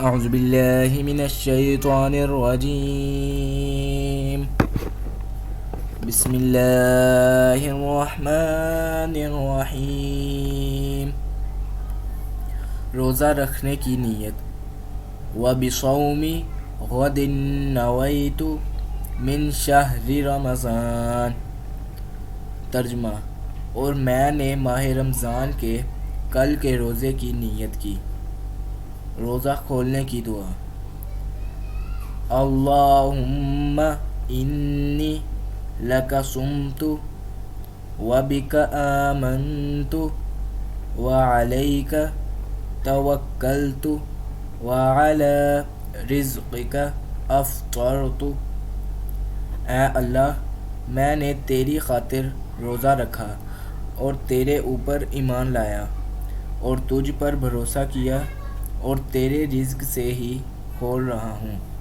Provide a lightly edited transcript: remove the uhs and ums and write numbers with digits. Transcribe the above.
اعوذ باللہ من الشیطان الرجیم بسم اللہ الرحمن الرحیم۔ روزہ رکھنے کی نیت۔ وَبِصَوْمِ غَدٍ نَوَيْتُ مِن شَهْرِ رمضان۔ ترجمہ: اور میں نے ماہ رمضان کے کل کے روزے کی نیت کی۔ روزہ کھولنے کی دعا۔ اللہم انی لک صمت وبک آمنت وعلیک توکلت وعلی رزقک افطرت۔ اے اللہ، میں نے تیری خاطر روزہ رکھا اور تیرے اوپر ایمان لایا اور تجھ پر بھروسہ کیا اور تیرے رزق سے ہی کھول رہا ہوں۔